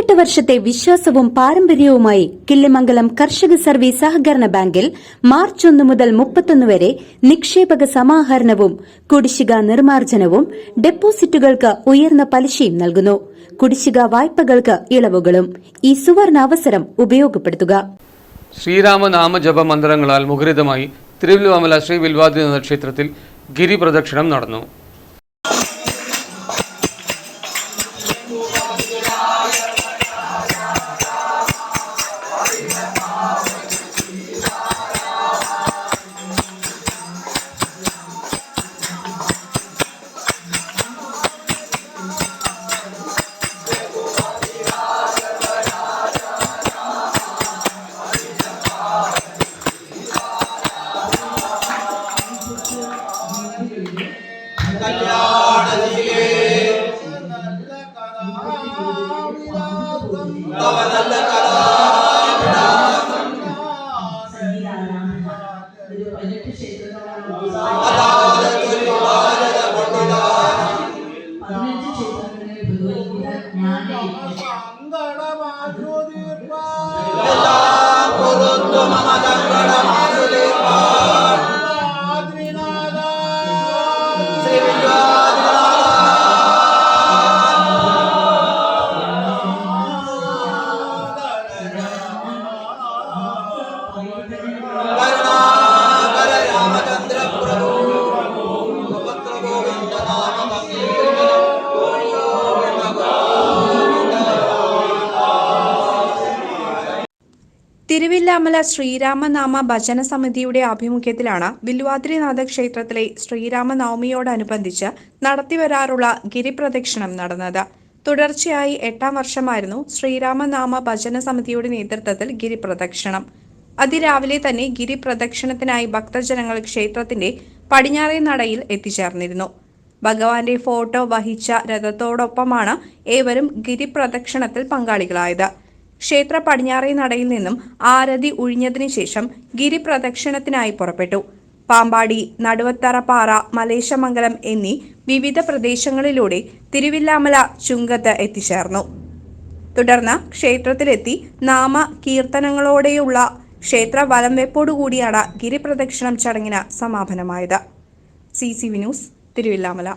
18 വർഷത്തെ വിശ്വാസവും പാരമ്പര്യവുമായി കിള്ളിമംഗലം കർഷക സർവീസ് സഹകരണ ബാങ്കിൽ മാർച്ച് 1 മുതൽ 31 വരെ നിക്ഷേപക സമാഹരണവും കുടിശ്ശിക നിർമ്മാർജ്ജനവും ഡെപ്പോസിറ്റുകൾക്ക് ഉയർന്ന പലിശയും നൽകുന്നു. കുടിശ്ശിക വായ്പകൾക്ക് ഇളവുകളും. ഈ സുവർണ അവസരം ഉപയോഗപ്പെടുത്തുക. ശ്രീരാമനാമജപ മന്ത്രങ്ങളാൽ മുഖരിതമായി തിരുവല്ലാമല ശ്രീ വിൽവാദ്രിനാഥ ക്ഷേത്രത്തിൽ ഗിരിപ്രദക്ഷിണം നടന്നു. തിരുവില്ലാമല ശ്രീരാമനാമ ഭജന സമിതിയുടെ ആഭിമുഖ്യത്തിലാണ് വിൽവാദ്രിനാഥ ക്ഷേത്രത്തിലെ ശ്രീരാമനവമിയോടനുബന്ധിച്ച് നടത്തിവരാറുള്ള ഗിരിപ്രദക്ഷിണം നടന്നത്. തുടർച്ചയായി 8ാം വർഷമായിരുന്നു ശ്രീരാമനാമ ഭജന സമിതിയുടെ നേതൃത്വത്തിൽ ഗിരിപ്രദക്ഷിണം. അതിരാവിലെ തന്നെ ഗിരിപ്രദക്ഷിണത്തിനായി ഭക്തജനങ്ങൾ ക്ഷേത്രത്തിന്റെ പടിഞ്ഞാറേ നടയിൽ എത്തിച്ചേർന്നിരുന്നു. ഭഗവാന്റെ ഫോട്ടോ വഹിച്ച രഥത്തോടൊപ്പമാണ് ഏവരും ഗിരിപ്രദക്ഷിണത്തിൽ പങ്കാളികളായത്. ക്ഷേത്ര പടിഞ്ഞാറേ നടയിൽ നിന്നും ആരതി ഒഴിഞ്ഞതിനു ശേഷം ഗിരിപ്രദക്ഷിണത്തിനായി പുറപ്പെട്ടു. പാമ്പാടി, നടുവത്തറപ്പാറ, മലേശമംഗലം എന്നീ വിവിധ പ്രദേശങ്ങളിലൂടെ തിരുവില്ലാമല ചുങ്കത്ത് എത്തിച്ചേർന്നു. തുടർന്ന് ക്ഷേത്രത്തിലെത്തി നാമ കീർത്തനങ്ങളോടെയുള്ള ക്ഷേത്ര വലംവെപ്പോടുകൂടിയാണ് ഗിരിപ്രദക്ഷിണം ചടങ്ങിന് സമാപനമായത്. CCV news, Thiruvilwamala.